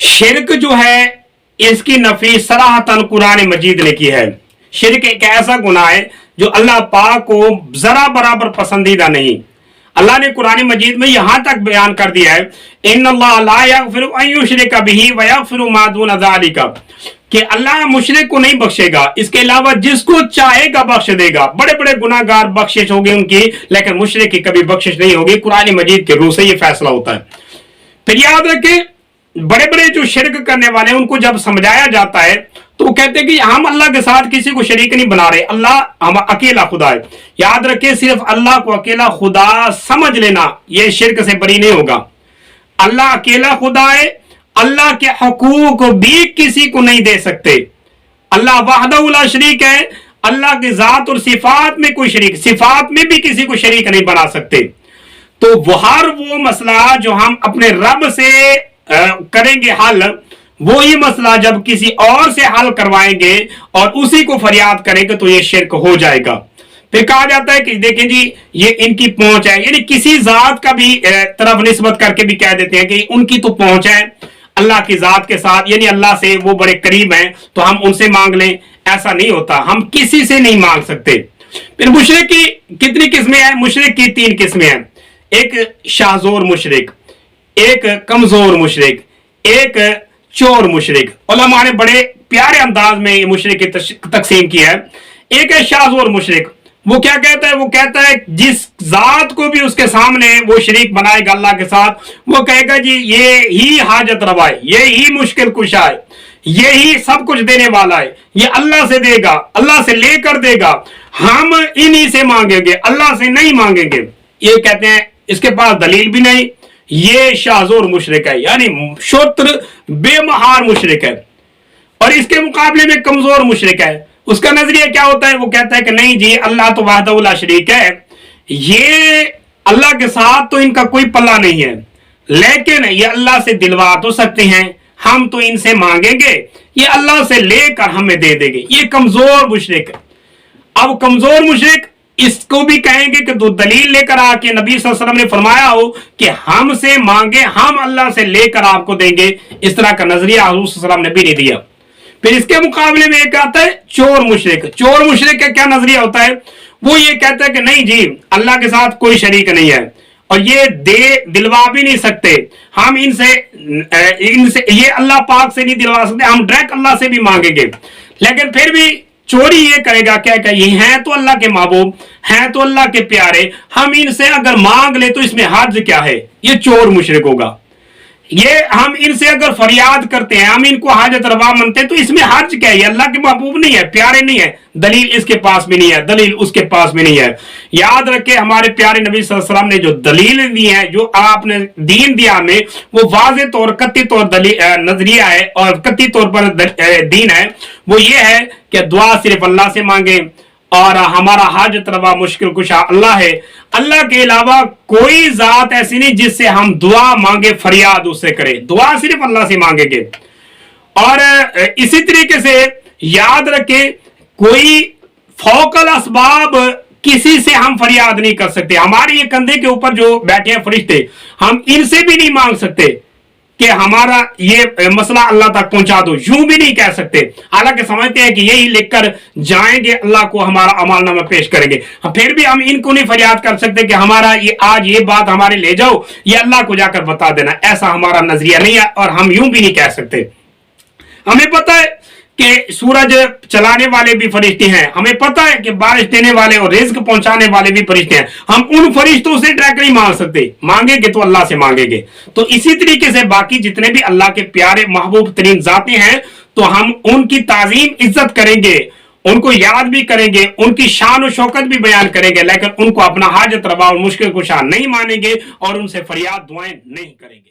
शिरक जो है इसकी नफी सराहतन कुरान मजीद ने की है। शिरक एक ऐसा गुनाह है जो अल्लाह पाक को जरा बराबर पसंदीदा नहीं। अल्लाह ने कुरान मजीद में यहां तक बयान कर दिया है, इन्नल्लाह ला यगफिरु अन युश्रिका बिही व यगफिरु मा दून ज़ालिका, कि अल्लाह मुशरिक को नहीं बख्शेगा, इसके अलावा जिसको चाहेगा बख्श देगा। बड़े बड़े गुनाहगार बख्शिश होगी उनकी, लेकिन मुशरिक की कभी बख्शिश नहीं होगी। कुरान मजीद के रूह से ये फैसला होता है। फिर याद रखें, बड़े बड़े जो शिरक करने वाले हैं उनको जब समझाया जाता है तो वो कहते हैं कि हम अल्लाह के साथ किसी को शरीक नहीं बना रहे, अल्लाह हम अकेला खुदा है। याद रखें, सिर्फ अल्लाह को अकेला खुदा समझ लेना ये शिरक से बरी नहीं होगा। अल्लाह अकेला खुदा है, अल्लाह के हकूक भी किसी को नहीं दे सकते। अल्लाह वहदहू ला शरीक है, अल्लाह की जात और सिफात में कोई शरीक, सिफात में भी किसी को शरीक नहीं बना सकते। तो वो मसला जो हम अपने रब से करेंगे हल, वो ही मसला जब किसी और से हल करवाएंगे और उसी को फरियाद करेंगे तो ये शिरक हो जाएगा। फिर कहा जाता है कि देखें जी ये इनकी पहुंच है, यानी किसी जात का भी तरफ निस्बत करके भी कह देते हैं कि उनकी तो पहुंच है अल्लाह की जात के साथ, यानी अल्लाह से वो बड़े करीब हैं तो हम उनसे मांग लें। ऐसा नहीं होता, हम किसी से नहीं मांग सकते। फिर मुशरिक की कितनी किस्में हैं? मुशरिक की 3 किस्में हैं। एक शाहजोर मुशरिक, एक कमजोर मुशरिक, एक चोर मुशरिक। उलमा ने बड़े प्यारे अंदाज में ये मुशरिक की तकसीम की है। एक है शाहजोर मुशरिक, वो क्या कहता है? वो कहता है जिस जात को भी उसके सामने वो शरीक बनाएगा अल्लाह के साथ, वो कहेगा जी ये ही हाजत रवा है, ये ही मुश्किल कुशा है, ये ही सब कुछ देने वाला है, ये अल्लाह से देगा, अल्लाह से लेकर देगा, हम इन्हीं से मांगेंगे, अल्लाह से नहीं मांगेंगे। ये कहते हैं इसके पास दलील भी नहीं, ये शाहजोर मुशरिक है, यानी शोत्र बेमहार मुशरिक है। और इसके मुकाबले में कमजोर मुशरिक है, उसका नजरिया क्या होता है? वो कहता है कि नहीं जी अल्लाह तो वहदहू ला शरीक है, ये अल्लाह के साथ तो इनका कोई पल्ला नहीं है, लेकिन ये अल्लाह से दिलवा तो सकते हैं, हम तो इनसे मांगेंगे, ये अल्लाह से लेकर हमें दे देंगे। ये कमजोर मुशरिक है। अब कमजोर मुशरिक इसको भी कहेंगे कि तो दलील लेकर आके नबी सल्लल्लाहु अलैहि वसल्लम ने फरमाया हो कि हमसे मांगे, हम अल्लाह से लेकर आपको देंगे। इस तरह का नजरिया हुज़ूर सल्लल्लाहु अलैहि वसल्लम ने भी नहीं दिया। फिर इसके मुकाबले में एक आता है चोर मुशरिक। चोर मुशरिक का क्या नजरिया होता है? वो ये कहता है कि नहीं जी अल्लाह के साथ कोई शरीक नहीं है और ये दिलवा भी नहीं सकते, हम इनसे ये अल्लाह पाक से नहीं दिलवा सकते, हम डायरेक्ट अल्लाह से भी मांगेंगे। लेकिन फिर भी चोरी ये करेगा, क्या क्या ये हैं तो अल्लाह के महबूब, हैं तो अल्लाह के प्यारे, हम इनसे अगर मांग ले तो इसमें हर्ज क्या है? ये चोर मुशरिक होगा। ये हम इनसे अगर फरियाद करते हैं, हम इनको हाजत रवा मानते हैं, तो इसमें हर्ज क्या है? ये अल्लाह के महबूब नहीं है, प्यारे नहीं है, दलील इसके पास भी नहीं है, दलील उसके पास भी नहीं है। याद रखे हमारे प्यारे नबी सल्लल्लाहु अलैहि वसल्लम ने जो दलील दी है, जो आपने दीन दिया हमें, वो वाज़ेह तौर कत्ती तौर नजरिया है और कत्ती तौर पर दीन है। वो ये है कि दुआ सिर्फ अल्लाह से मांगे और हमारा हाजत रवा मुश्किल कुशा अल्लाह है। अल्लाह के अलावा कोई जात ऐसी नहीं जिससे हम दुआ मांगे, फरियाद उससे करें, दुआ सिर्फ अल्लाह से मांगेंगे। और इसी तरीके से याद रखे कोई फौकल असबाब किसी से हम फरियाद नहीं कर सकते। हमारे ये कंधे के ऊपर जो बैठे हैं फरिश्ते, हम इनसे भी नहीं मांग सकते कि हमारा ये मसला अल्लाह तक पहुंचा दो, यूं भी नहीं कह सकते। हालांकि समझते हैं कि यही लिखकर जाएंगे अल्लाह को हमारा अमालनामा पेश करेंगे, फिर भी हम इनको नहीं फरियाद कर सकते कि हमारा ये आज ये बात हमारे ले जाओ, ये अल्लाह को जाकर बता देना। ऐसा हमारा नजरिया नहीं है और हम यूं भी नहीं कह सकते। हमें पता है कि सूरज चलाने वाले भी फरिश्ते हैं, हमें पता है कि बारिश देने वाले और रिज्क पहुंचाने वाले भी फरिश्ते हैं, हम उन फरिश्तों से डायरेक्ट नहीं मांग सकते, मांगेंगे तो अल्लाह से मांगेंगे। तो इसी तरीके से बाकी जितने भी अल्लाह के प्यारे महबूब तरीन जाते हैं, तो हम उनकी ताजीम इज्जत करेंगे, उनको याद भी करेंगे, उनकी शान और शौकत भी बयान करेंगे, लेकिन उनको अपना हाजत रवा और मुश्किल कुशा नहीं मानेंगे और उनसे फरियाद दुआएं नहीं करेंगे।